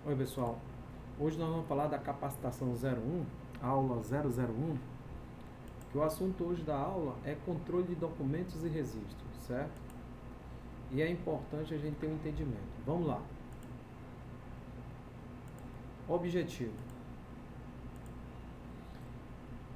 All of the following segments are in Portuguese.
Oi pessoal, hoje nós vamos falar da capacitação 01, aula 001, que o assunto hoje da aula é controle de documentos e registros, certo? E é importante a gente ter um entendimento. Vamos lá. Objetivo.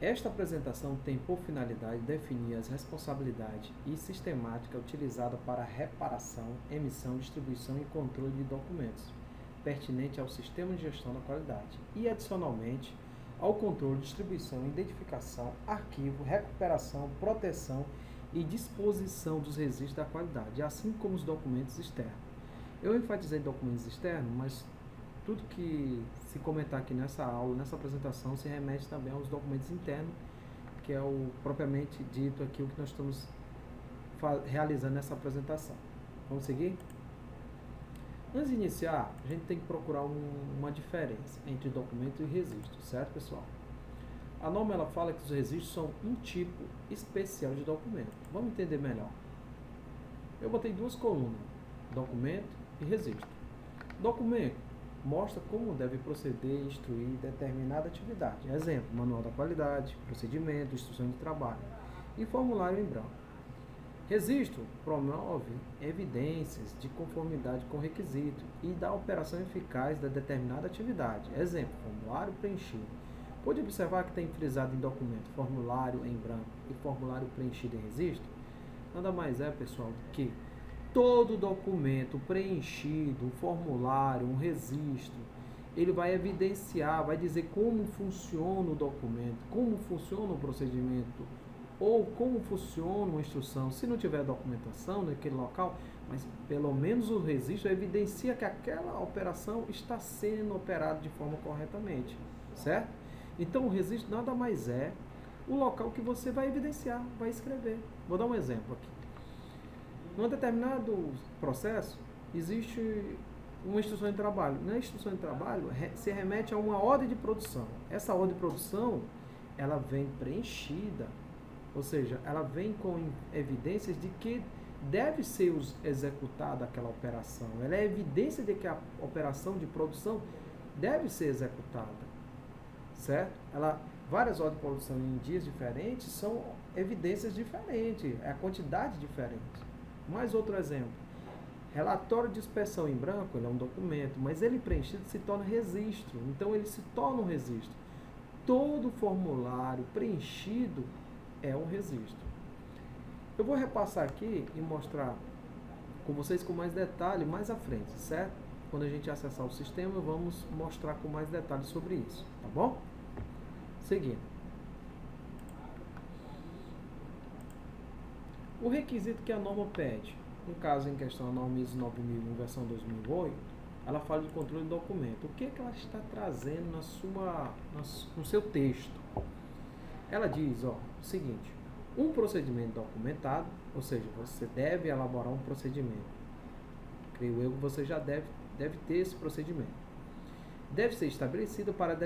Esta apresentação tem por finalidade definir as responsabilidades e sistemática utilizada para reparação, emissão, distribuição e controle de documentos, pertinente ao sistema de gestão da qualidade, e adicionalmente ao controle, distribuição, identificação, arquivo, recuperação, proteção e disposição dos registros da qualidade, assim como os documentos externos. Eu enfatizei documentos externos, mas tudo que se comentar aqui nessa aula, nessa apresentação, se remete também aos documentos internos, que é o propriamente dito aqui o que nós estamos realizando nessa apresentação. Vamos seguir? Antes de iniciar, a gente tem que procurar uma diferença entre documento e registro, certo, pessoal? A norma ela fala que os registros são um tipo especial de documento. Vamos entender melhor. Eu botei duas colunas, documento e registro. Documento mostra como deve proceder e instruir determinada atividade. Exemplo, manual da qualidade, procedimento, instrução de trabalho e formulário em branco. Registro promove evidências de conformidade com o requisito e da operação eficaz da determinada atividade. Exemplo, formulário preenchido. Pode observar que tem frisado em documento formulário em branco e formulário preenchido em registro? Nada mais é, pessoal, do que todo documento preenchido, um formulário, um registro, ele vai evidenciar, vai dizer como funciona o documento, como funciona o procedimento, ou como funciona uma instrução. Se não tiver documentação naquele local, mas pelo menos o registro evidencia que aquela operação está sendo operada de forma corretamente, certo? Então o registro nada mais é o local que você vai evidenciar, vai escrever. Vou dar um exemplo aqui. Num determinado processo, existe uma instrução de trabalho. Na instrução de trabalho, se remete a uma ordem de produção. Essa ordem de produção, ela vem preenchida, ou seja, ela vem com evidências de que deve ser executada aquela operação. Ela é evidência de que a operação de produção deve ser executada, certo? Várias ordens de produção em dias diferentes são evidências diferentes, é a quantidade diferente. Mais outro exemplo, relatório de inspeção em branco, ele é um documento, mas ele preenchido se torna registro, então ele se torna um registro. Todo formulário preenchido é um registro. Eu vou repassar aqui e mostrar com vocês com mais detalhe mais à frente, certo? Quando a gente acessar o sistema, vamos mostrar com mais detalhes sobre isso, tá bom? Seguindo. O requisito que a norma pede, no caso em questão a norma ISO 9001 versão 2008, ela fala de controle de documento. O que ela está trazendo no seu texto? Ela diz, o seguinte, um procedimento documentado, ou seja, você deve elaborar um procedimento. Creio eu que você já deve ter esse procedimento. Deve ser estabelecido para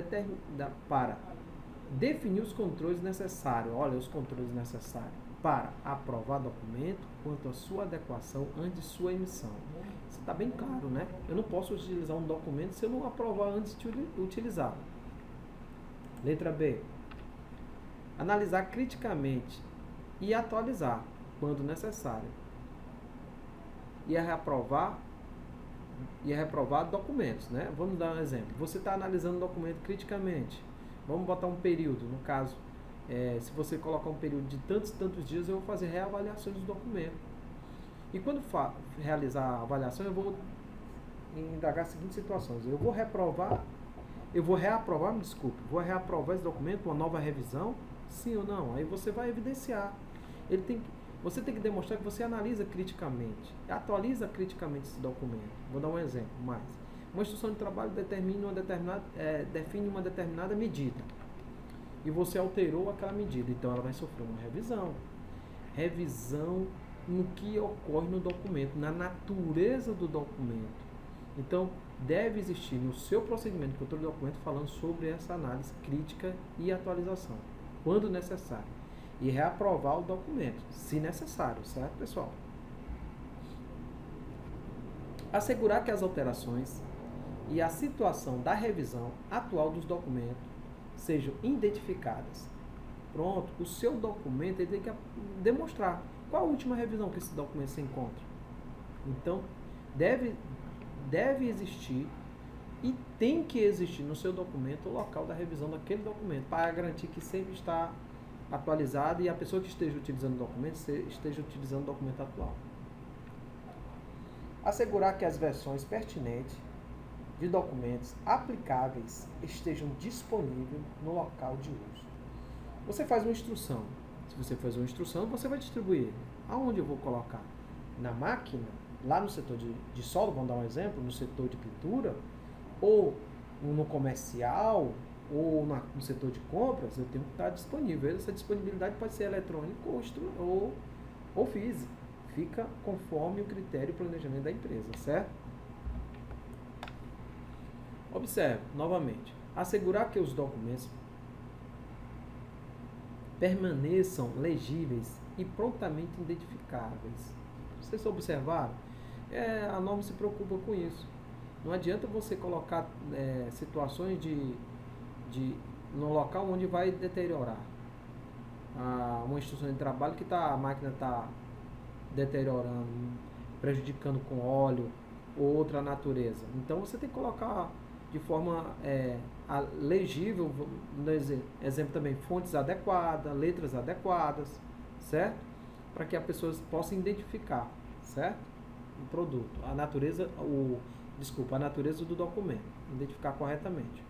definir os controles necessários. Olha, os controles necessários para aprovar documento quanto à sua adequação antes de sua emissão. Isso está bem claro, né? Eu não posso utilizar um documento se eu não aprovar antes de utilizá-lo. Letra B. Analisar criticamente e atualizar, quando necessário. E reprovar documentos, né? Vamos dar um exemplo. Você está analisando o documento criticamente. Vamos botar um período, no caso, se você colocar um período de tantos dias, eu vou fazer reavaliações do documento. E quando realizar a avaliação, eu vou indagar as seguintes situações. Eu vou reaprovar esse documento, uma nova revisão, sim ou não? Aí você vai evidenciar. Você tem que demonstrar que você analisa criticamente, atualiza criticamente esse documento. Vou dar um exemplo mais. Uma instrução de trabalho define uma determinada medida e você alterou aquela medida, então ela vai sofrer uma revisão. Revisão no que ocorre no documento, na natureza do documento. Então, deve existir no seu procedimento de controle do documento falando sobre essa análise crítica e atualização, quando necessário. E reaprovar o documento, se necessário, certo, pessoal? Assegurar que as alterações e a situação da revisão atual dos documentos sejam identificadas. Pronto, o seu documento ele tem que demonstrar qual a última revisão que esse documento se encontra. Então, deve existir e tem que existir no seu documento o local da revisão daquele documento, para garantir que sempre está atualizado e a pessoa que esteja utilizando o documento esteja utilizando o documento atual. Assegurar que as versões pertinentes de documentos aplicáveis estejam disponíveis no local de uso. Você faz uma instrução. Se você faz uma instrução, você vai distribuir. Aonde eu vou colocar? Na máquina? Lá no setor de solda, vamos dar um exemplo, no setor de pintura? Ou no comercial? Ou no setor de compras? Eu tenho que estar disponível. Essa disponibilidade pode ser eletrônica ou física. Fica conforme o critério e planejamento da empresa, certo? Observe, novamente, assegurar que os documentos permaneçam legíveis e prontamente identificáveis. Vocês observaram? A norma se preocupa com isso. Não adianta você colocar situações no local onde vai deteriorar. Uma instrução de trabalho que a máquina está deteriorando, prejudicando com óleo ou outra natureza. Então você tem que colocar de forma legível, exemplo também, fontes adequadas, letras adequadas, certo? Para que a pessoa possa identificar, certo? O produto, a natureza do documento, identificar corretamente.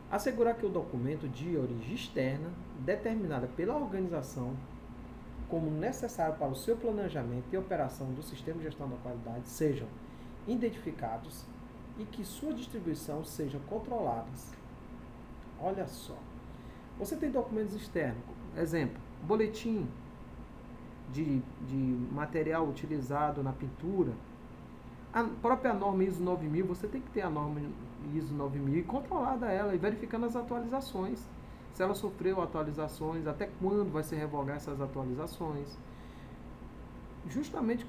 Assegurar que o documento de origem externa, determinada pela organização como necessário para o seu planejamento e operação do sistema de gestão da qualidade, sejam identificados e que sua distribuição sejam controladas. Olha só. Você tem documentos externos, exemplo, boletim de material utilizado na pintura. A própria norma ISO 9000, você tem que ter a norma ISO 9000 e controlada ela e verificando as atualizações. Se ela sofreu atualizações, até quando vai se revogar essas atualizações. Justamente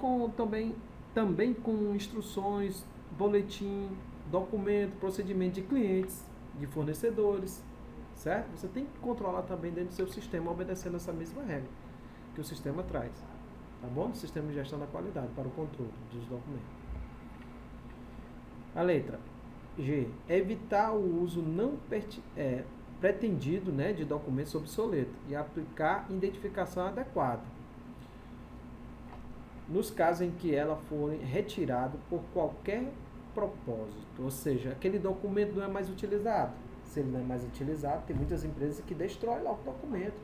também com instruções, boletim, documento, procedimento de clientes, de fornecedores, certo? Você tem que controlar também dentro do seu sistema, obedecendo essa mesma regra que o sistema traz, tá bom? Do sistema de gestão da qualidade para o controle dos documentos. A letra G, evitar o uso não pretendido, de documentos obsoletos e aplicar identificação adequada nos casos em que ela for retirada por qualquer propósito, ou seja, aquele documento não é mais utilizado. Se ele não é mais utilizado, tem muitas empresas que destroem lá o documento,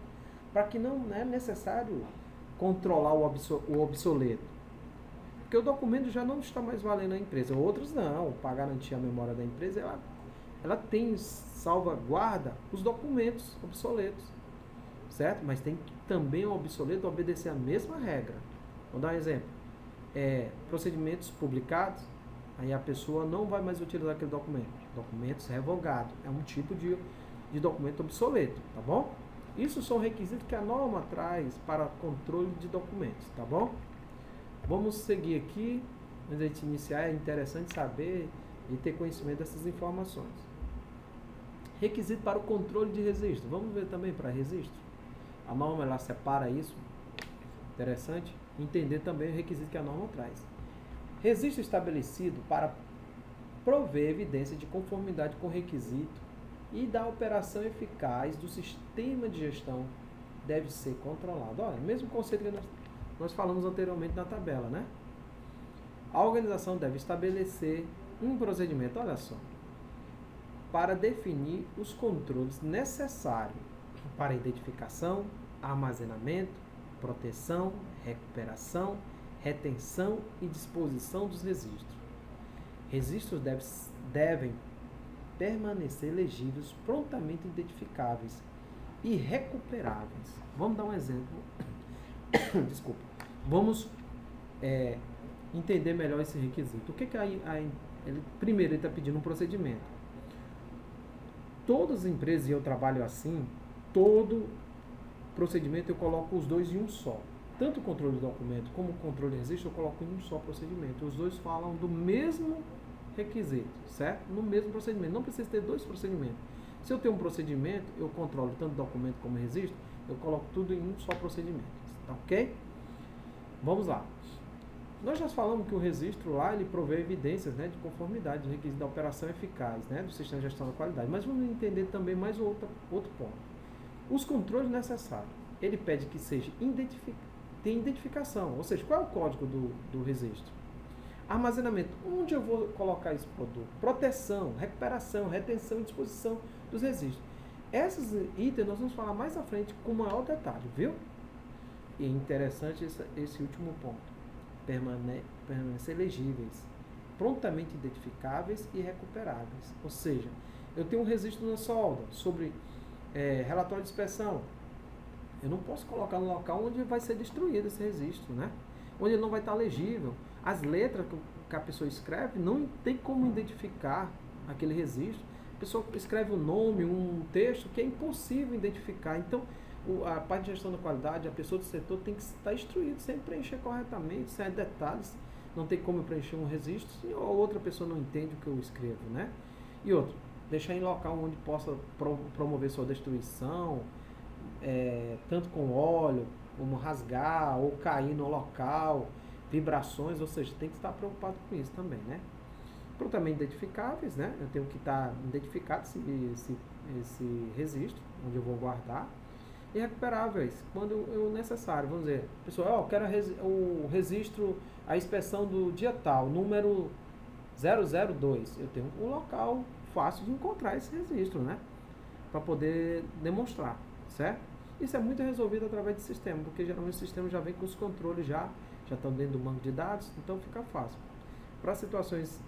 para que não é necessário controlar o obsoleto. Porque o documento já não está mais valendo na empresa. Outros não, para garantir a memória da empresa, ela tem salvaguarda os documentos obsoletos, certo? Mas tem que também o obsoleto obedecer a mesma regra. Vou dar um exemplo. Procedimentos publicados, aí a pessoa não vai mais utilizar aquele documento. Documentos revogados. É um tipo de documento obsoleto, tá bom? Isso são requisitos que a norma traz para controle de documentos, tá bom? Vamos seguir aqui. Antes de a gente iniciar, é interessante saber e ter conhecimento dessas informações. Requisito para o controle de registro. Vamos ver também para registro. A norma ela separa isso. Interessante. Entender também o requisito que a norma traz. Registro estabelecido para prover evidência de conformidade com o requisito e da operação eficaz do sistema de gestão deve ser controlado. Olha, o mesmo conceito que nós falamos anteriormente na tabela, né? A organização deve estabelecer um procedimento, olha só, para definir os controles necessários para identificação, armazenamento, proteção, recuperação, retenção e disposição dos registros. Registros devem permanecer legíveis, prontamente identificáveis e recuperáveis. Vamos dar um exemplo. Desculpa. Vamos entender melhor esse requisito. O que primeiro ele está pedindo um procedimento. Todas as empresas, e eu trabalho assim, todo procedimento eu coloco os dois em um só. Tanto o controle de documento como o controle de registro eu coloco em um só procedimento. Os dois falam do mesmo requisito, certo? No mesmo procedimento. Não precisa ter dois procedimentos. Se eu tenho um procedimento, eu controlo tanto documento como registro, eu coloco tudo em um só procedimento, tá ok? Vamos lá. Nós já falamos que o registro lá, ele provê evidências, né, de conformidade, de requisito da operação eficaz, né, do sistema de gestão da qualidade. Mas vamos entender também mais outro ponto. Os controles necessários. Ele pede que seja tenha identificação, ou seja, qual é o código do registro? Armazenamento, onde eu vou colocar esse produto? Proteção, recuperação, retenção e disposição dos registros. Esses itens nós vamos falar mais à frente com maior detalhe, viu? E é interessante esse último ponto. Permanecer legíveis, prontamente identificáveis e recuperáveis. Ou seja, eu tenho um registro na solda sobre relatório de inspeção. Eu não posso colocar no local onde vai ser destruído esse registro, né? Onde ele não vai estar legível. As letras que a pessoa escreve não tem como identificar aquele registro. A pessoa escreve um nome, um texto que é impossível identificar. Então, a parte de gestão da qualidade, a pessoa do setor tem que estar instruída, sem preencher corretamente, sem detalhes. Não tem como eu preencher um registro se outra pessoa não entende o que eu escrevo, né? E outro, deixar em local onde possa promover sua destruição, tanto com óleo, como rasgar ou cair no local, vibrações, ou seja, tem que estar preocupado com isso também, né? Prontamente identificáveis, né? Eu tenho que estar identificado esse registro, onde eu vou guardar. E recuperáveis, quando necessário. Vamos dizer, pessoal, eu quero o registro, a inspeção do dia tal, número 002. Eu tenho um local fácil de encontrar esse registro, né? Para poder demonstrar, certo? Isso é muito resolvido através de sistema, porque geralmente o sistema já vem com os controles já estão dentro do banco de dados, então fica fácil. Para situações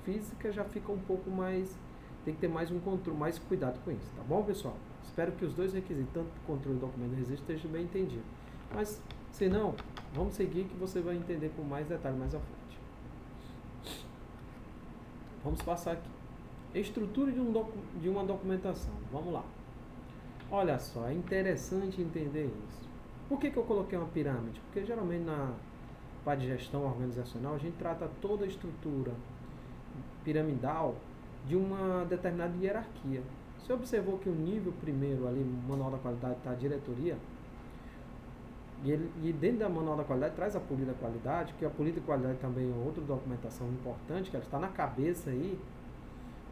físicas já fica um pouco mais, tem que ter mais um controle, mais cuidado com isso, tá bom, pessoal? Espero que os dois requisitos, tanto controle do documento e registro, estejam bem entendidos. Mas, se não, vamos seguir que você vai entender com mais detalhe mais à frente. Vamos passar aqui. Estrutura de uma documentação. Vamos lá. Olha só, é interessante entender isso. Por que eu coloquei uma pirâmide? Porque geralmente na parte de gestão organizacional a gente trata toda a estrutura piramidal de uma determinada hierarquia. Você observou que o nível primeiro ali, manual da qualidade, está a diretoria, e dentro da manual da qualidade traz a política da qualidade, que a política da qualidade também é outra documentação importante, que ela está na cabeça aí,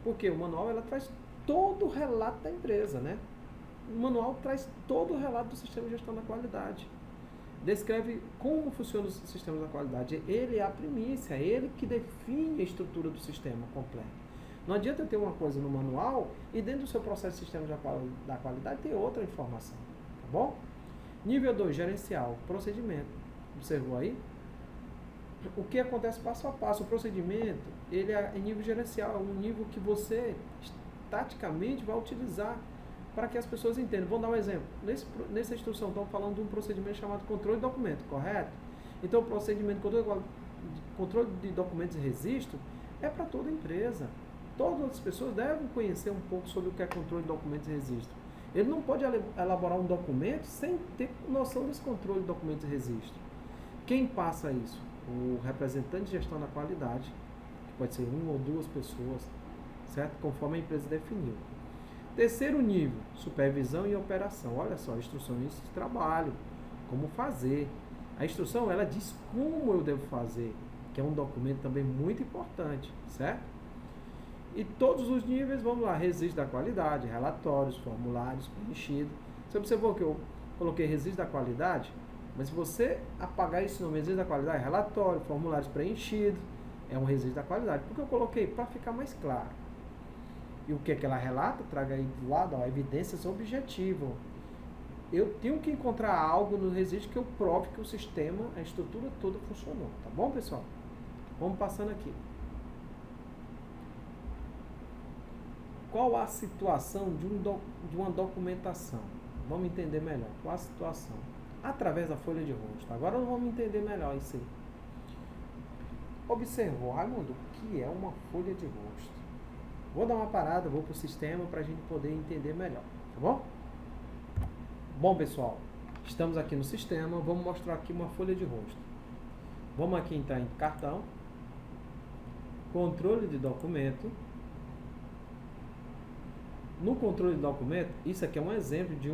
porque o manual ela traz todo o relato da empresa, né? O manual traz todo o relato do sistema de gestão da qualidade. Descreve como funciona o sistema da qualidade. Ele é a primícia, é ele que define a estrutura do sistema completo. Não adianta eu ter uma coisa no manual e dentro do seu processo de sistema da qualidade ter outra informação, tá bom? Nível 2, gerencial, procedimento. Observou aí? O que acontece passo a passo? O procedimento, ele é em nível gerencial, é um nível que você, taticamente, vai utilizar para que as pessoas entendam. Vou dar um exemplo. Nessa instrução, estamos falando de um procedimento chamado controle de documento, correto? Então, o procedimento de controle de documentos e registro é para toda empresa. Todas as pessoas devem conhecer um pouco sobre o que é controle de documentos e registro. Ele não pode elaborar um documento sem ter noção desse controle de documentos e registro. Quem passa isso? O representante de gestão da qualidade, que pode ser uma ou duas pessoas, certo? Conforme a empresa definiu. Terceiro nível, supervisão e operação. Olha só, instruções de trabalho, como fazer. A instrução, ela diz como eu devo fazer, que é um documento também muito importante, certo? E todos os níveis, vamos lá, registro da qualidade, relatórios, formulários, preenchido. Você observou que eu coloquei registro da qualidade? Mas se você apagar esse nome, registro da qualidade, relatório, formulários preenchido, é um registro da qualidade. Por que eu coloquei? Para ficar mais claro. E o que é que ela relata? Traga aí do lado, ó, evidências objetivas. Eu tenho que encontrar algo no registro que eu prove que o sistema, a estrutura toda funcionou. Tá bom, pessoal? Vamos passando aqui. Qual a situação de uma documentação? Vamos entender melhor. Qual a situação? Através da folha de rosto. Agora vamos entender melhor isso aí. Observou, Raimundo, o que é uma folha de rosto? Vou dar uma parada, vou para o sistema para a gente poder entender melhor. Tá bom? Bom, pessoal, estamos aqui no sistema. Vamos mostrar aqui uma folha de rosto. Vamos aqui entrar em cartão. controle de documento. No controle de documento, isso aqui é um exemplo de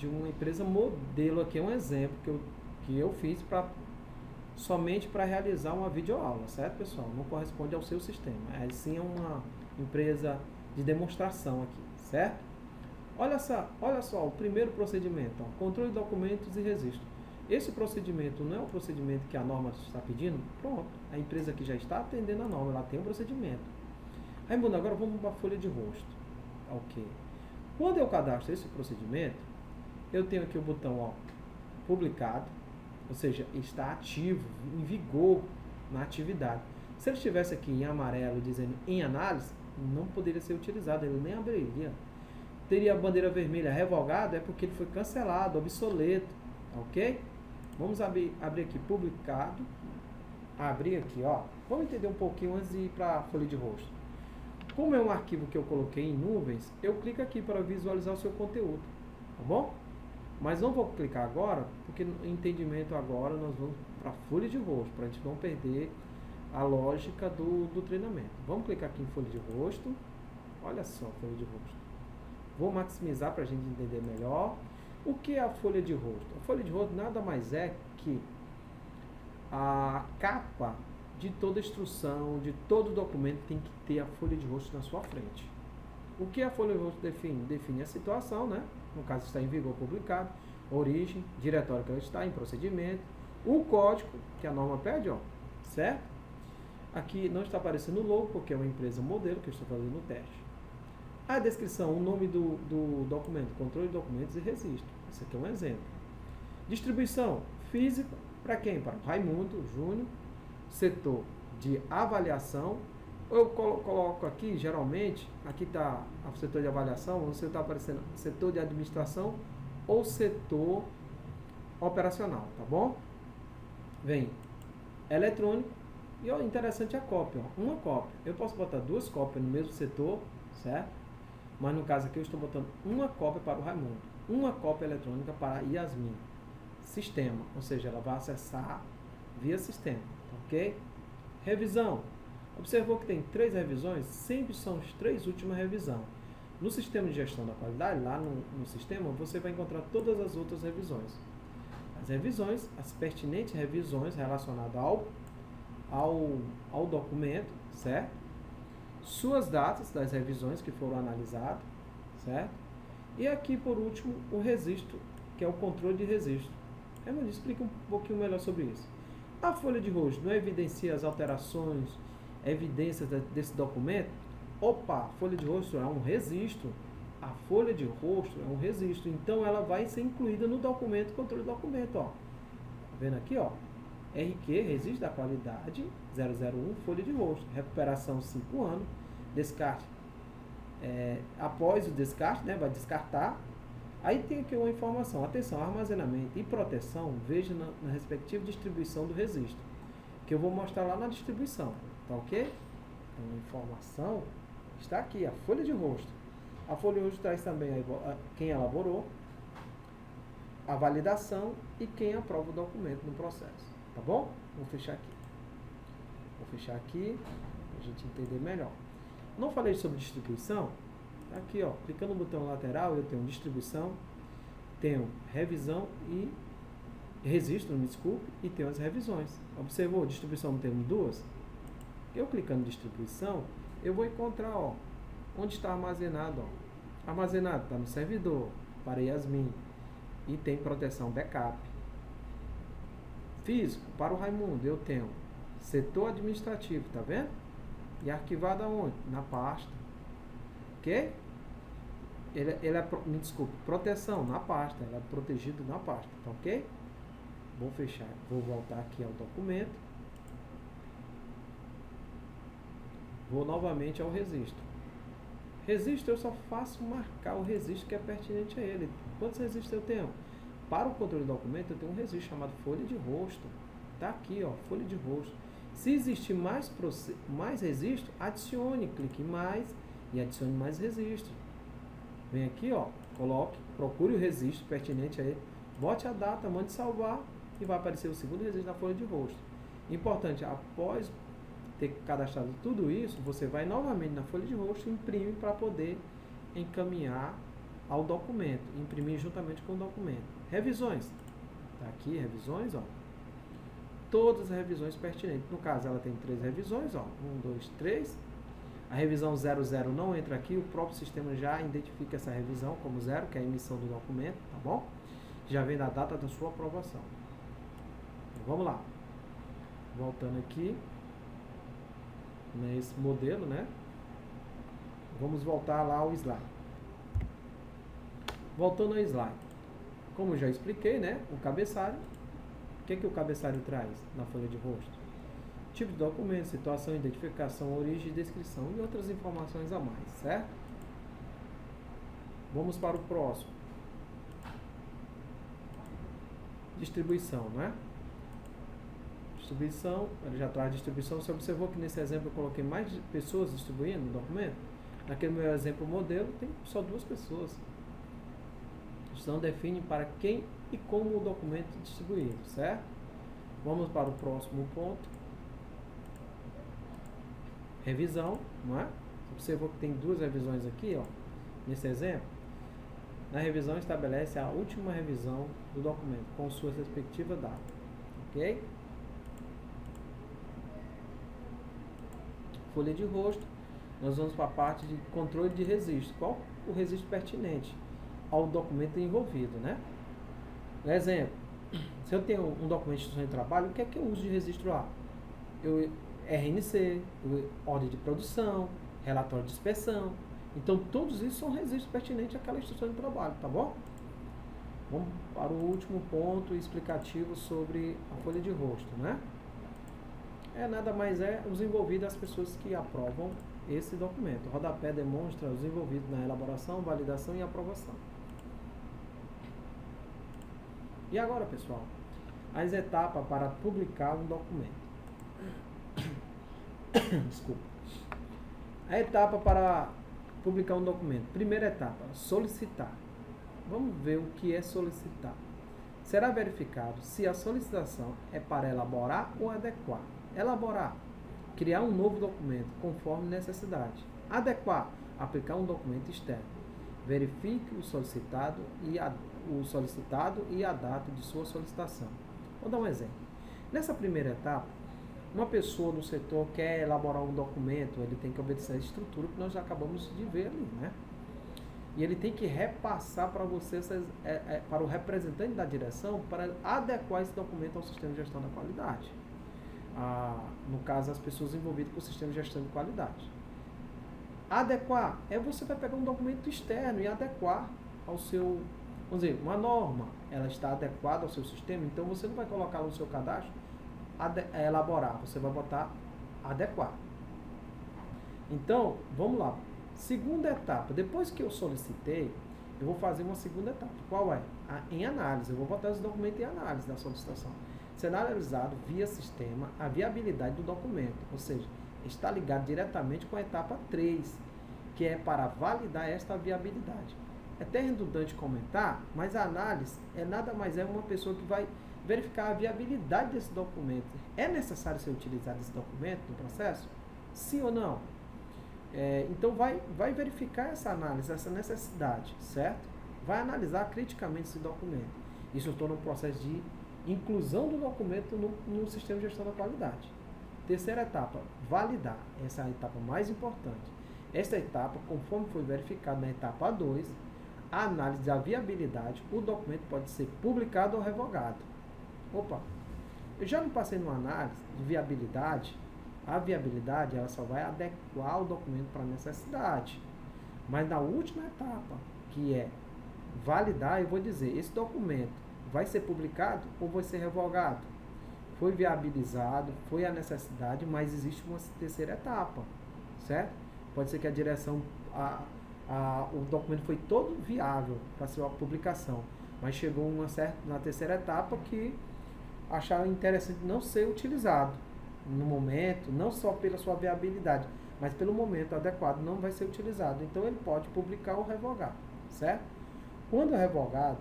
uma empresa modelo, aqui é um exemplo que eu fiz somente para realizar uma videoaula, certo, pessoal? Não corresponde ao seu sistema, sim é uma empresa de demonstração aqui, certo? Olha só o primeiro procedimento, ó, controle de documentos e registro. Esse procedimento não é o procedimento que a norma está pedindo? Pronto, a empresa aqui já está atendendo a norma, ela tem um procedimento. Raimundo, agora vamos para a folha de rosto. Ok. Quando eu cadastro esse procedimento, eu tenho aqui o botão, ó, publicado, ou seja, está ativo, em vigor na atividade. Se ele estivesse aqui em amarelo dizendo em análise, não poderia ser utilizado, ele nem abriria. Teria a bandeira vermelha revogado, é porque ele foi cancelado, obsoleto, ok? Vamos abrir aqui, publicado, abrir aqui, ó. Vamos entender um pouquinho antes de ir para a folha de rosto. Como é um arquivo que eu coloquei em nuvens, eu clico aqui para visualizar o seu conteúdo, tá bom? Mas não vou clicar agora, porque no entendimento agora nós vamos para a folha de rosto, para a gente não perder a lógica do treinamento. Vamos clicar aqui em folha de rosto, olha só a folha de rosto. Vou maximizar para a gente entender melhor. O que é a folha de rosto? A folha de rosto nada mais é que a capa de toda instrução, de todo documento tem que ter a folha de rosto na sua frente. O que a folha de rosto define? Define a situação, né? No caso está em vigor publicado, origem, diretório que ela está, em procedimento, o código que a norma pede, ó, certo? Aqui não está aparecendo o logo, porque é uma empresa modelo que eu estou fazendo o teste. A descrição, o nome do documento, controle de documentos e registro. Esse aqui é um exemplo. Distribuição física, para quem? Para o Raimundo Júnior, setor de avaliação. Eu coloco aqui, geralmente, aqui está o setor de avaliação, você está aparecendo setor de administração ou setor operacional, tá bom? Vem eletrônico e ó, interessante a cópia, ó, uma cópia. Eu posso botar duas cópias no mesmo setor, certo? Mas no caso aqui eu estou botando uma cópia para o Raimundo, uma cópia eletrônica para a Yasmin. Sistema, ou seja, ela vai acessar via sistema, ok? Revisão. Observou que tem 3 revisões? Sempre são as 3 últimas revisões. No sistema de gestão da qualidade, lá no sistema, você vai encontrar todas as outras revisões. As revisões, as pertinentes revisões relacionadas ao documento, certo? Suas datas das revisões que foram analisadas, certo? E aqui, por último, o registro, que é o controle de registro. Me explica um pouquinho melhor sobre isso. A folha de rosto não evidencia as alterações, evidências desse documento? Opa, a folha de rosto é um registro. A folha de rosto é um registro. Então, ela vai ser incluída no documento, controle do documento, ó. Tá vendo aqui, ó? RQ, registro da qualidade, 001, folha de rosto. Recuperação 5 anos. Descarte. Após o descarte, né? Vai descartar. Aí tem aqui uma informação. Atenção, armazenamento e proteção, veja na respectiva distribuição do registro. Que eu vou mostrar lá na distribuição. Tá ok? Então, a informação está aqui, a folha de rosto. A folha de rosto traz também quem elaborou, a validação e quem aprova o documento no processo. Tá bom? Vou fechar aqui. Vou fechar aqui para a gente entender melhor. Não falei sobre distribuição? Aqui, ó, clicando no botão lateral, eu tenho distribuição, tenho revisão e registro, me desculpe, e tenho as revisões. Observou? Distribuição tem 2. Eu clicando em distribuição, eu vou encontrar, ó, onde está armazenado, ó. Armazenado está no servidor, para Yasmin, e tem proteção backup. Físico, para o Raimundo, eu tenho setor administrativo, tá vendo? E arquivado aonde? Na pasta. Ok? Me desculpe, proteção na pasta, ela é protegido na pasta, tá ok? Vou fechar, vou voltar aqui ao documento. Vou novamente ao registro. Registro eu só faço marcar o registro que é pertinente a ele. Quantos registros eu tenho? Para o controle do documento eu tenho um registro chamado folha de rosto. Tá aqui, ó, folha de rosto. Se existir mais registro, adicione, clique em mais e adicione mais registro. Vem aqui, ó, coloque, procure o registro pertinente a ele, bote a data, mande salvar e vai aparecer o segundo registro na folha de rosto. Importante, após ter cadastrado tudo isso, você vai novamente na folha de rosto e imprime para poder encaminhar ao documento, imprimir juntamente com o documento. Revisões. Tá aqui, revisões, ó. Todas as revisões pertinentes. No caso, ela tem 3 revisões, ó. 1, 2, 3. A revisão 00 não entra aqui, o próprio sistema já identifica essa revisão como 0, que é a emissão do documento, tá bom? Já vem da data da sua aprovação. Então, vamos lá. Voltando aqui nesse modelo, né? Vamos voltar lá ao slide. Voltando ao slide. Como eu já expliquei, né? O cabeçalho. O que é que o cabeçalho traz na folha de rosto? Tipo de documento, situação, identificação, origem, descrição e outras informações a mais, certo? Vamos para o próximo. Distribuição, né? Distribuição, ele já traz distribuição. Você observou que nesse exemplo eu coloquei mais pessoas distribuindo o documento? Naquele meu exemplo modelo, tem só 2 pessoas. Então define para quem e como o documento é distribuído, certo? Vamos para o próximo ponto. Revisão, não é? Você observou que tem 2 revisões aqui, ó, nesse exemplo. Na revisão estabelece a última revisão do documento, com sua respectiva data, ok? Folha de rosto, nós vamos para a parte de controle de registro. Qual o registro pertinente ao documento envolvido, né? Exemplo, se eu tenho um documento de instrução de trabalho, o que é que eu uso de registro A? RNC, ordem de produção, relatório de inspeção. Então, todos isso são registros pertinentes àquela instrução de trabalho, tá bom? Vamos para o último ponto explicativo sobre a folha de rosto, né? Nada mais os envolvidos, as pessoas que aprovam esse documento. O rodapé demonstra os envolvidos na elaboração, validação e aprovação. E agora, pessoal, as etapas para publicar um documento. Desculpa. A etapa para publicar um documento. Primeira etapa, solicitar. Vamos ver o que é solicitar. Será verificado se a solicitação é para elaborar ou adequar. Elaborar, criar um novo documento conforme necessidade. Adequar, aplicar um documento externo. Verifique o solicitado e a data de sua solicitação. Vou dar um exemplo. Nessa primeira etapa, uma pessoa no setor quer elaborar um documento, ele tem que obedecer a estrutura que nós já acabamos de ver ali, né? E ele tem que repassar para você, para o representante da direção, para adequar esse documento ao sistema de gestão da qualidade. No caso, as pessoas envolvidas com o sistema de gestão de qualidade. Adequar você vai pegar um documento externo e adequar ao seu, vamos dizer, uma norma, ela está adequada ao seu sistema, então você não vai colocar no seu cadastro elaborar, você vai botar adequar. Então, vamos lá. Segunda etapa, depois que eu solicitei, eu vou fazer uma segunda etapa. Qual é? Em análise, eu vou botar esse documento em análise da solicitação. Será analisado via sistema a viabilidade do documento, ou seja, está ligado diretamente com a etapa 3, que é para validar esta viabilidade. É até redundante comentar, mas a análise nada mais uma pessoa que vai verificar a viabilidade desse documento. É necessário ser utilizado esse documento no processo? Sim ou não? Então vai verificar essa análise, essa necessidade, certo? Vai analisar criticamente esse documento. Isso torna um processo de inclusão do documento no sistema de gestão da qualidade. Terceira etapa, validar. Essa é a etapa mais importante. Esta etapa, conforme foi verificado na etapa 2, a análise da viabilidade, o documento pode ser publicado ou revogado. Opa, eu já não passei numa análise de viabilidade. A viabilidade ela só vai adequar o documento para a necessidade. Mas na última etapa, que é validar, eu vou dizer, esse documento vai ser publicado ou vai ser revogado? Foi viabilizado, foi a necessidade, mas existe uma terceira etapa, certo? Pode ser que a direção, o documento foi todo viável para sua publicação, mas chegou na terceira etapa que acharam interessante não ser utilizado no momento, não só pela sua viabilidade, mas pelo momento adequado não vai ser utilizado. Então ele pode publicar ou revogar, certo? Quando é revogado,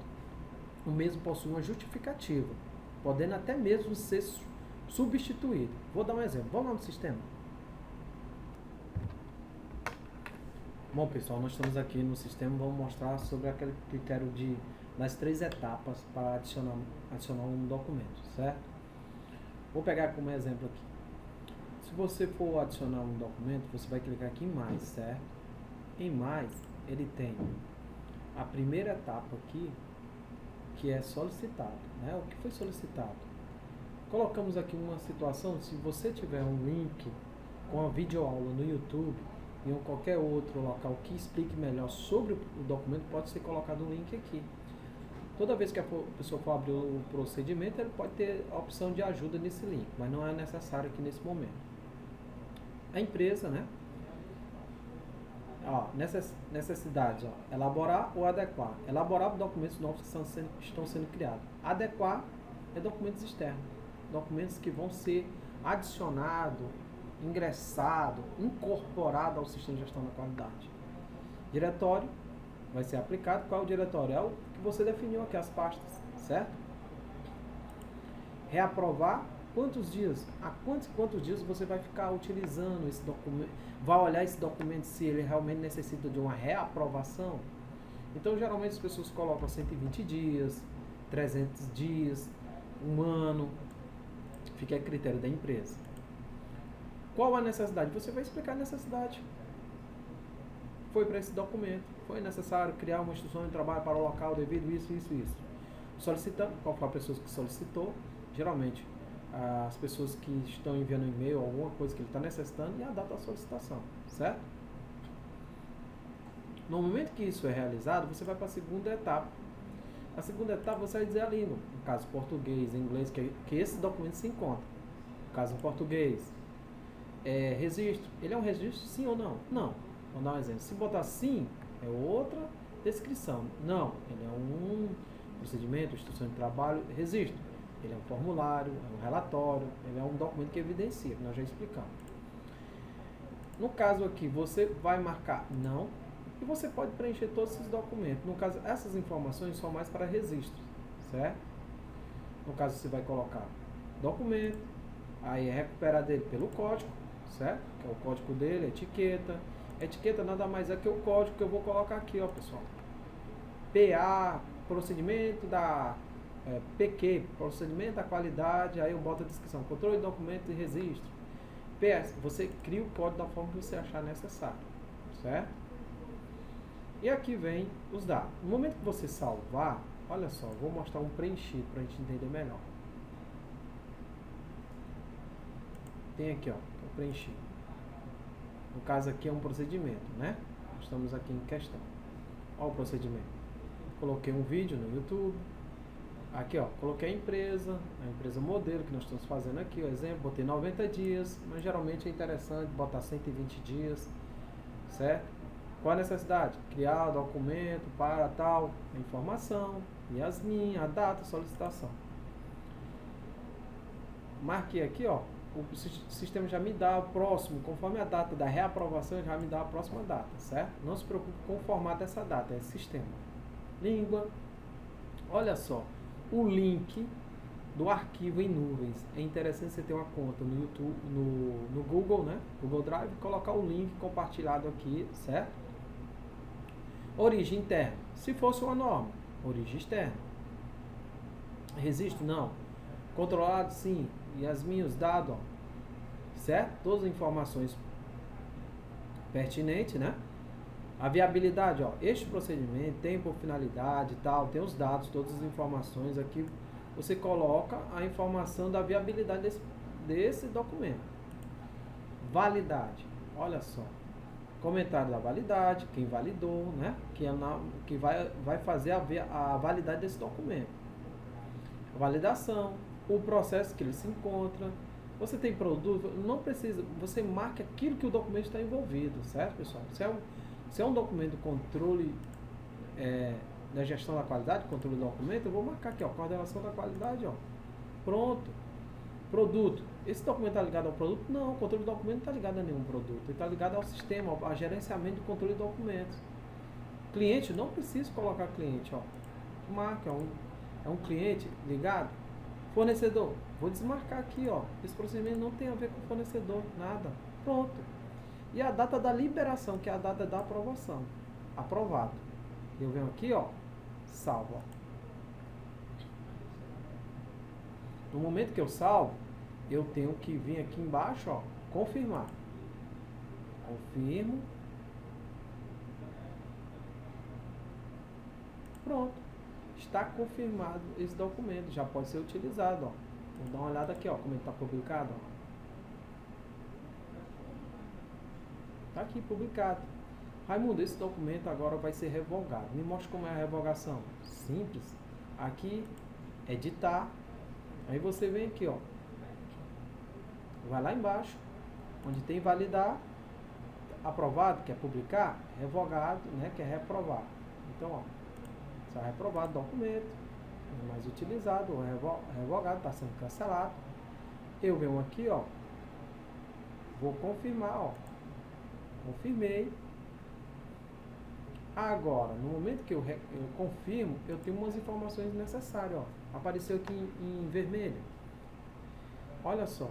o mesmo possui uma justificativa, podendo até mesmo ser substituído. Vou dar um exemplo. Vamos lá no sistema. Bom, pessoal, nós estamos aqui no sistema, vamos mostrar sobre aquele critério das 3 etapas para adicionar um documento, certo? Vou pegar como exemplo aqui. Se você for adicionar um documento, você vai clicar aqui em mais, certo? Em mais, ele tem a primeira etapa aqui, que é solicitado, né? O que foi solicitado? Colocamos aqui uma situação, se você tiver um link com a videoaula no YouTube e em qualquer outro local que explique melhor sobre o documento, pode ser colocado um link aqui. Toda vez que a pessoa for abrir o procedimento, ele pode ter a opção de ajuda nesse link, mas não é necessário aqui nesse momento. A empresa, né? Ó, necessidades, ó, elaborar ou adequar. Elaborar documentos novos que estão sendo criados. Adequar é documentos externos. Documentos que vão ser adicionados, ingressados, incorporados ao sistema de gestão da qualidade. Diretório vai ser aplicado. Qual é o diretório? É o que você definiu aqui, as pastas, certo? Reaprovar. Quantos dias? Há quantos dias você vai ficar utilizando esse documento? Vai olhar esse documento se ele realmente necessita de uma reaprovação? Então, geralmente as pessoas colocam 120 dias, 300 dias, um ano. Fica a critério da empresa. Qual a necessidade? Você vai explicar a necessidade. Foi para esse documento. Foi necessário criar uma instrução de trabalho para o local devido isso. Solicitando. Qual foi a pessoa que solicitou? Geralmente, as pessoas que estão enviando e-mail, alguma coisa que ele está necessitando, e a data da solicitação, certo? No momento que isso é realizado, você vai para a segunda etapa. A segunda etapa você vai dizer ali, no caso português, inglês, que esse documento se encontra. No caso português, registro. Ele é um registro, sim ou não? Não. Vou dar um exemplo. Se botar sim, é outra descrição. Não, ele é um procedimento, instrução de trabalho, registro. Ele é um formulário, é um relatório, ele é um documento que evidencia, que nós já explicamos. No caso aqui, você vai marcar não, e você pode preencher todos esses documentos. No caso, essas informações são mais para registros, certo? No caso, você vai colocar documento, aí recuperar dele pelo código, certo? Que é o código dele, etiqueta. Etiqueta nada mais é que o código que eu vou colocar aqui, ó, pessoal. PA, procedimento da... PQ, procedimento da qualidade, aí eu boto a descrição, controle de documento e registro. PS, você cria o código da forma que você achar necessário, certo? E aqui vem os dados. No momento que você salvar, olha só, vou mostrar um preenchido para a gente entender melhor. Tem aqui, ó, o preenchido. No caso aqui é um procedimento, né? Estamos aqui em questão. Olha o procedimento. Coloquei um vídeo no YouTube. Aqui, ó, coloquei a empresa modelo que nós estamos fazendo aqui, o exemplo, botei 90 dias, mas geralmente é interessante botar 120 dias, certo? Qual a necessidade? Criar o documento para tal informação, Yasmin, a data, solicitação. Marquei aqui, ó, o sistema já me dá o próximo, conforme a data da reaprovação, já me dá a próxima data, certo? Não se preocupe com o formato dessa data, é sistema. Língua, olha só. O link do arquivo em nuvens. É interessante você ter uma conta no YouTube, no Google, né? Google Drive, colocar o link compartilhado aqui, certo? Origem interna. Se fosse uma norma, origem externa. Registro, não. Controlado, sim. E as minhas dados, ó, certo? Todas as informações pertinentes, né? A viabilidade, ó, este procedimento tem por finalidade tal, tem os dados, todas as informações aqui, você coloca a informação da viabilidade desse documento. Validade, olha só, comentário da validade, quem validou, né, que vai fazer a validade desse documento. A validação, o processo que ele se encontra, você tem produto, não precisa, você marca aquilo que o documento está envolvido, certo, pessoal? Se é um documento de controle da gestão da qualidade, controle do documento, eu vou marcar aqui, ó, coordenação da qualidade, ó. Pronto. Produto. Esse documento está ligado ao produto? Não, o controle do documento não está ligado a nenhum produto. Ele está ligado ao sistema, ao gerenciamento do controle de documentos. Cliente, não preciso colocar cliente, ó. Marca, é um cliente ligado. Fornecedor, vou desmarcar aqui, ó. Esse procedimento não tem a ver com fornecedor, nada. Pronto. E a data da liberação, que é a data da aprovação. Aprovado. Eu venho aqui, ó, salvo. Ó. No momento que eu salvo, eu tenho que vir aqui embaixo, ó, confirmar. Confirmo. Pronto. Está confirmado esse documento. Já pode ser utilizado, ó. Vou dar uma olhada aqui, ó, como ele está publicado, ó. Está aqui publicado. Raimundo, esse documento agora vai ser revogado. Me mostra como é a revogação. Simples. Aqui, editar. Aí você vem aqui, ó. Vai lá embaixo, onde tem validar, aprovado, que é publicar, revogado, né, que é reprovar. Então, ó, está reprovado o documento, não é mais utilizado, ou revogado, está sendo cancelado. Eu venho aqui, ó, vou confirmar, ó, confirmei. Agora, no momento que eu confirmo, eu tenho umas informações necessárias, ó. Apareceu aqui em vermelho. Olha só.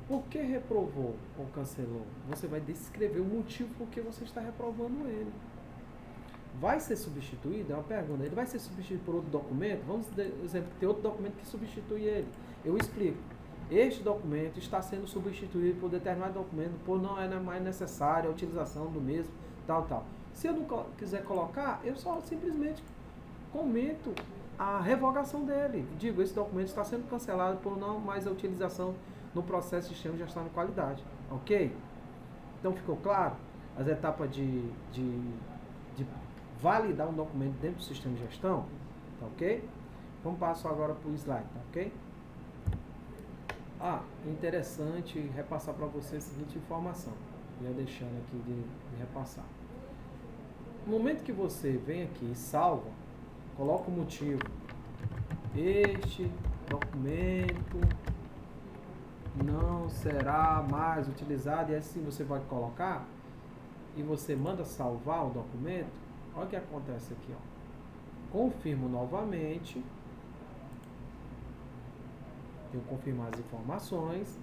Por que reprovou ou cancelou? Você vai descrever o motivo por que você está reprovando ele. Vai ser substituído? É uma pergunta. Ele vai ser substituído por outro documento? Vamos dizer, tem outro documento que substitui ele. Eu explico. Este documento está sendo substituído por determinado documento, por não é mais necessária a utilização do mesmo, tal. Se eu não quiser colocar, eu só simplesmente comento a revogação dele. Digo, esse documento está sendo cancelado por não mais a utilização no processo de sistema de gestão de qualidade. Ok? Então ficou claro as etapas de validar um documento dentro do sistema de gestão? Tá ok? Vamos passar agora para o slide, tá ok? Interessante repassar para você a seguinte informação. Já deixando aqui de repassar. No momento que você vem aqui e salva, coloca o motivo. Este documento não será mais utilizado, e assim você vai colocar e você manda salvar o documento. Olha o que acontece aqui, ó. Confirmo novamente. Eu confirmar as informações.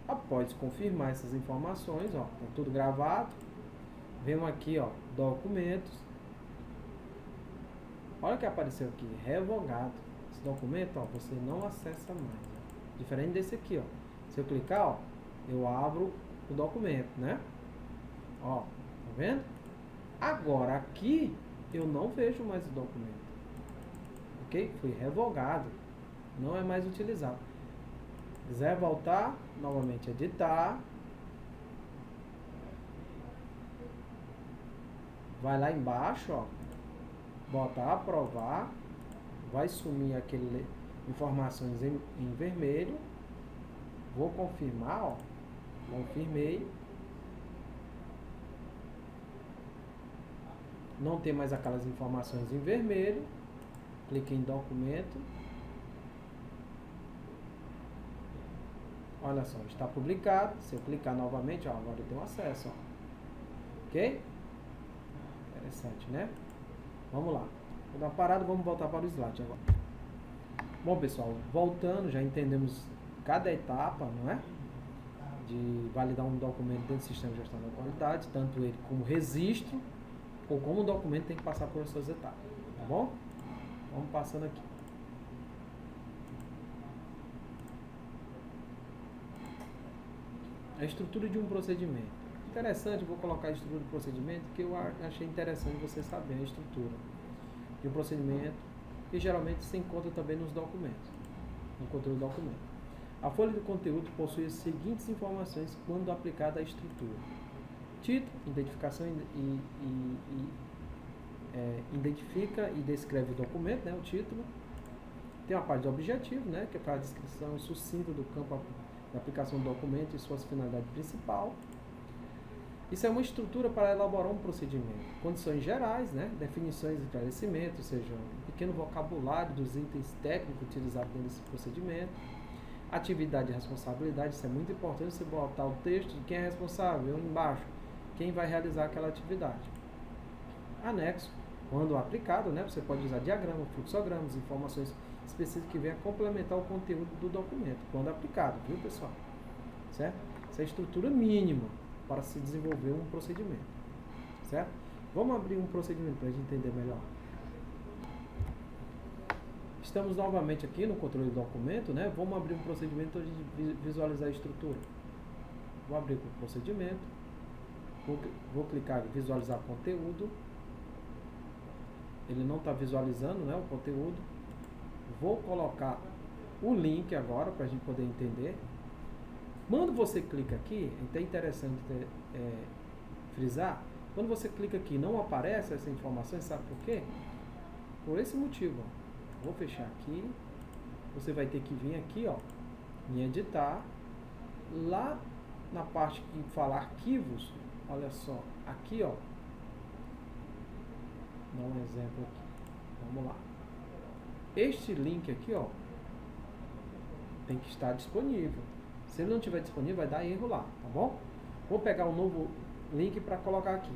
Após confirmar essas informações, ó, tá tudo gravado. Venho aqui, ó, documentos. Olha o que apareceu aqui, revogado. Esse documento, ó, você não acessa mais. Diferente desse aqui, ó. Se eu clicar, ó, eu abro o documento, né? Ó, tá vendo? Agora aqui eu não vejo mais o documento. Ok? Foi revogado. Não é mais utilizado. Quiser voltar, novamente editar. Vai lá embaixo, ó. Bota aprovar. Vai sumir aquele informações em vermelho. Vou confirmar, ó. Confirmei. Não tem mais aquelas informações em vermelho. Clique em documento. Olha só, está publicado. Se eu clicar novamente, ó, agora eu tenho acesso, ó. Ok? Interessante, né? Vamos lá. Vou dar uma parada, vamos voltar para o slide agora. Bom, pessoal, voltando, já entendemos cada etapa, não é? De validar um documento dentro do sistema de gestão da qualidade, tanto ele como registro, ou como o documento tem que passar por essas etapas, tá bom? Vamos passando aqui. A estrutura de um procedimento. Interessante, vou colocar a estrutura do procedimento, que eu achei interessante você saber a estrutura de um procedimento, que geralmente se encontra também nos documentos, no conteúdo do documento. A folha de conteúdo possui as seguintes informações quando aplicada à estrutura: título, identificação identifica e descreve o documento, né, o título. Tem uma parte de objetivo, né, que é para a descrição sucinta do campo de aplicação do documento e suas finalidades principais. Isso é uma estrutura para elaborar um procedimento. Condições gerais, né, definições e esclarecimentos, ou seja, um pequeno vocabulário dos itens técnicos utilizados nesse procedimento. Atividade e responsabilidade, isso é muito importante você botar o texto de quem é responsável, embaixo, quem vai realizar aquela atividade. Anexo, quando aplicado, né, você pode usar diagrama, fluxogramas, informações específicas que venham complementar o conteúdo do documento, quando aplicado, viu, pessoal? Certo? Essa é a estrutura mínima. para se desenvolver um procedimento, certo? Vamos abrir um procedimento para a gente entender melhor. Estamos novamente aqui no controle do documento, né? Vamos abrir um procedimento para a gente visualizar a estrutura. Vou abrir o procedimento, vou clicar em visualizar conteúdo. Ele não está visualizando, né, o conteúdo. Vou colocar o link agora para a gente poder entender. Quando você clica aqui, é até interessante frisar, quando você clica aqui não aparece essa informação, sabe por quê? Por esse motivo. Ó. Vou fechar aqui. Você vai ter que vir aqui, ó, em editar, lá na parte que fala arquivos, olha só, aqui, ó. Vou dar um exemplo aqui. Vamos lá. Este link aqui, ó, tem que estar disponível. Se ele não estiver disponível, vai dar erro lá, tá bom? Vou pegar um novo link para colocar aqui.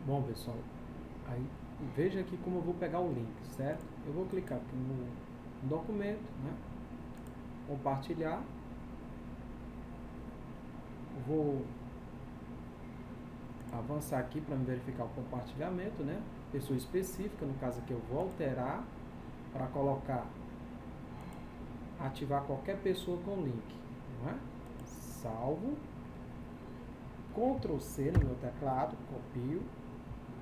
Bom, pessoal, aí veja aqui como eu vou pegar o link, certo? Eu vou clicar aqui no documento, né? Compartilhar. Vou avançar aqui para verificar o compartilhamento, né? Pessoa específica, no caso aqui eu vou alterar para colocar, ativar qualquer pessoa com link, não é? Salvo, Ctrl C no meu teclado, copio,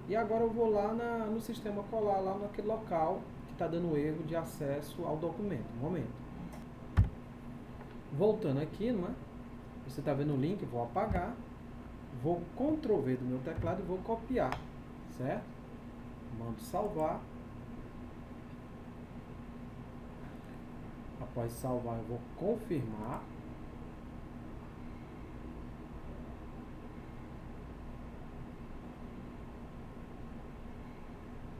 e agora eu vou lá no sistema colar, lá naquele local que está dando erro de acesso ao documento. Um momento. Voltando aqui, não é? Você está vendo o link, vou apagar, vou Ctrl V do meu teclado e vou copiar, certo? Mando salvar. Após salvar, eu vou confirmar.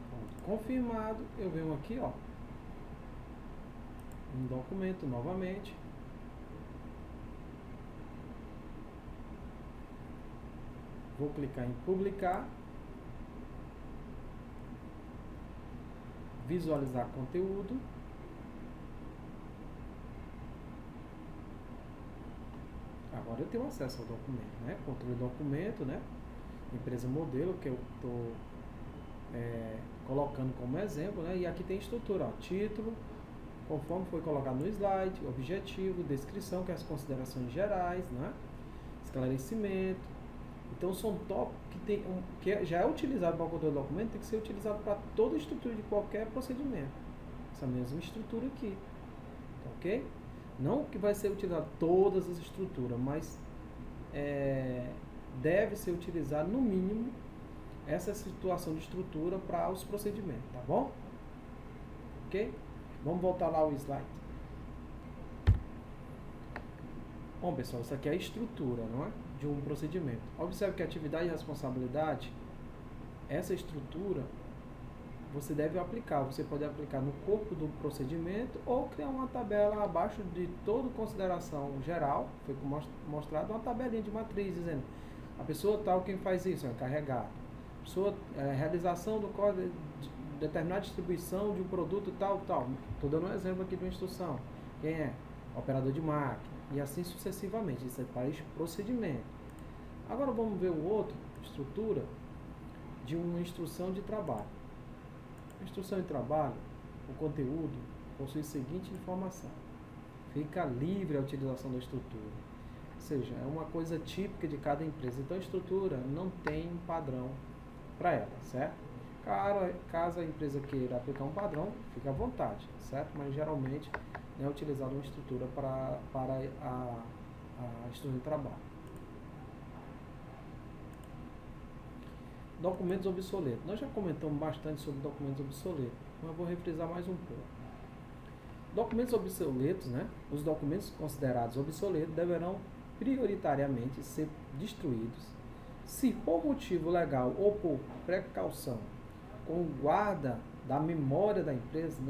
Pronto, confirmado, eu venho aqui, ó, em documento novamente. Vou clicar em publicar. Visualizar conteúdo. Agora eu tenho acesso ao documento, né? Controle do documento, né? Empresa modelo que eu estou colocando como exemplo, né? E aqui tem estrutura, ó, título, conforme foi colocado no slide, objetivo, descrição, que é as considerações gerais, né? Esclarecimento. Então são tópicos que já é utilizado para o controle do documento, tem que ser utilizado para toda a estrutura de qualquer procedimento. Essa mesma estrutura aqui, ok? Não que vai ser utilizado todas as estruturas, mas deve ser utilizado no mínimo essa situação de estrutura para os procedimentos, tá bom? Ok? Vamos voltar lá ao slide. Bom, pessoal, isso aqui é a estrutura, não é? De um procedimento. Observe que atividade e responsabilidade, essa estrutura, você deve aplicar. Você pode aplicar no corpo do procedimento ou criar uma tabela abaixo de toda consideração geral. Foi mostrado uma tabelinha de matriz dizendo a pessoa tal quem faz isso, é encarregado. A pessoa, realização do código de determinada distribuição de um produto tal. Estou dando um exemplo aqui de uma instrução. Quem é? Operador de máquina. E assim sucessivamente. Isso é para procedimento. Agora vamos ver o outro, estrutura de uma instrução de trabalho. Instrução de trabalho, o conteúdo possui a seguinte informação. Fica livre a utilização da estrutura. Ou seja, é uma coisa típica de cada empresa. Então a estrutura não tem um padrão para ela, certo? Caso a empresa queira aplicar um padrão, fica à vontade, certo? Mas geralmente é utilizada uma estrutura para a estrutura de trabalho. Documentos obsoletos. Nós já comentamos bastante sobre documentos obsoletos, mas eu vou refrisar mais um pouco. Documentos obsoletos, né? Os documentos considerados obsoletos deverão prioritariamente ser destruídos se por motivo legal ou por precaução com guarda da memória da empresa,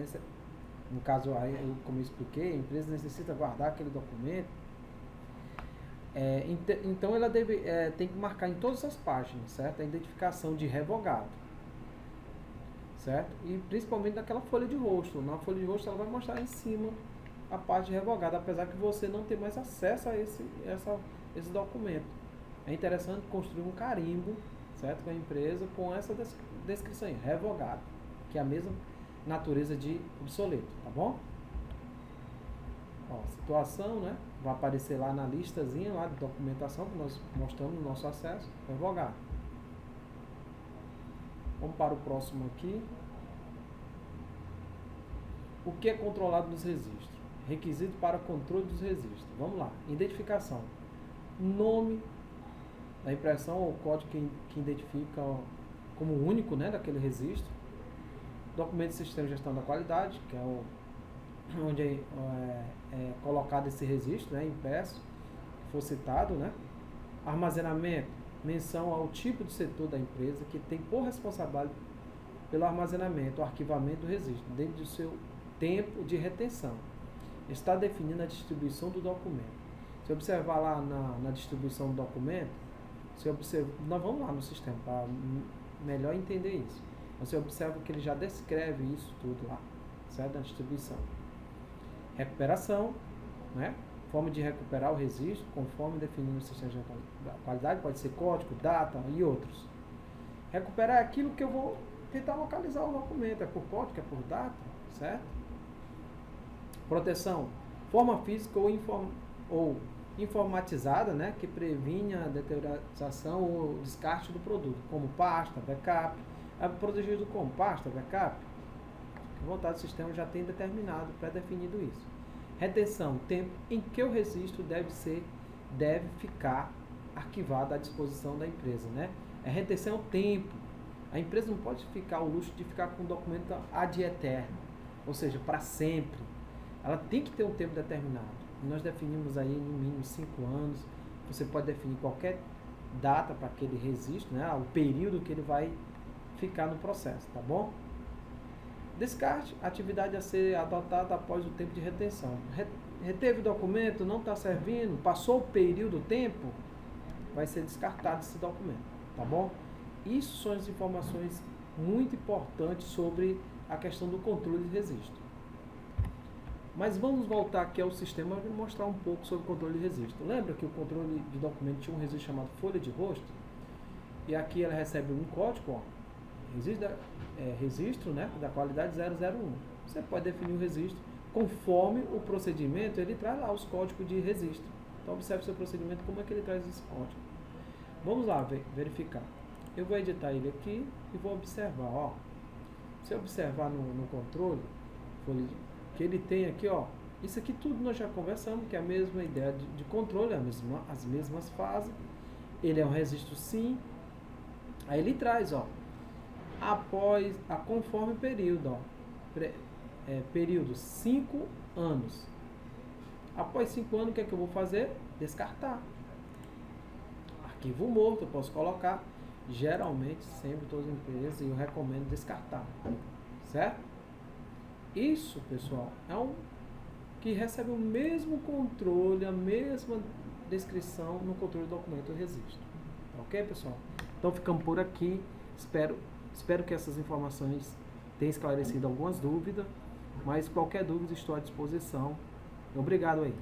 no caso, como eu expliquei, a empresa necessita guardar aquele documento, então ela tem que marcar em todas as páginas, certo? A identificação de revogado, certo? E principalmente naquela folha de rosto. Na folha de rosto ela vai mostrar em cima a parte de revogado, apesar que você não tem mais acesso a esse documento. É interessante construir um carimbo, certo, com a empresa com essa descrição aí, revogado, que é a mesma natureza de obsoleto, tá bom? Ó, situação, né? Vai aparecer lá na listazinha lá de documentação que nós mostramos no nosso acesso, revogado. Vamos para o próximo aqui. O que é controlado nos registros? Requisito para controle dos registros. Vamos lá. Identificação. Nome da impressão ou código que identifica como único, né, daquele registro. Documento de sistema de gestão da qualidade, que é onde é colocado esse registro, né, impresso, que for citado, né. Armazenamento. Menção ao tipo de setor da empresa que tem por responsabilidade pelo armazenamento, o arquivamento do registro, dentro do seu tempo de retenção. Está definindo a distribuição do documento. Se observar lá na distribuição do documento, nós vamos lá no sistema para melhor entender isso. Você observa que ele já descreve isso tudo lá, certo? Na distribuição. Recuperação, né? Forma de recuperar o registro, conforme definido no sistema de qualidade, pode ser código, data e outros. Recuperar é aquilo que eu vou tentar localizar o documento, é por código, é por data, certo? Proteção, forma física ou informatizada, né, que previne a deterioração ou descarte do produto, como pasta, backup. É protegido como pasta, backup. A vontade do sistema já tem determinado, pré-definido isso. Retenção, tempo em que o registro deve ficar arquivado à disposição da empresa, né? A retenção é o tempo. A empresa não pode ficar o luxo de ficar com o documento ad eterno, ou seja, para sempre. Ela tem que ter um tempo determinado. Nós definimos aí no mínimo 5 anos. Você pode definir qualquer data para aquele registro, né? O período que ele vai ficar no processo, tá bom? Descarte, atividade a ser adotada após o tempo de retenção. Reteve o documento, não está servindo, passou o período, o tempo, vai ser descartado esse documento, tá bom? Isso são as informações muito importantes sobre a questão do controle de registro. Mas vamos voltar aqui ao sistema e mostrar um pouco sobre o controle de registro. Lembra que o controle de documento tinha um registro chamado folha de rosto? E aqui ela recebe um código, ó, registro, né, da qualidade 001. Você pode definir o registro conforme o procedimento, ele traz lá os códigos de registro. Então observe o seu procedimento, como é que ele traz esse código. Vamos lá verificar. Eu vou editar ele aqui e vou observar, ó. Se eu observar no controle, que ele tem aqui, ó, isso aqui tudo nós já conversamos, que é a mesma ideia de controle, as mesmas fases. Ele é um registro sim. Aí ele traz, ó, conforme período, ó, período 5 anos. Após 5 anos, o que é que eu vou fazer? Descartar. Arquivo morto, eu posso colocar. Geralmente, sempre todas as empresas, eu recomendo descartar. Certo? Isso, pessoal, é que recebe o mesmo controle, a mesma descrição no controle do documento e registro. Ok, pessoal? Então, ficamos por aqui. Espero que essas informações tenham esclarecido algumas dúvidas, mas qualquer dúvida estou à disposição. Obrigado aí.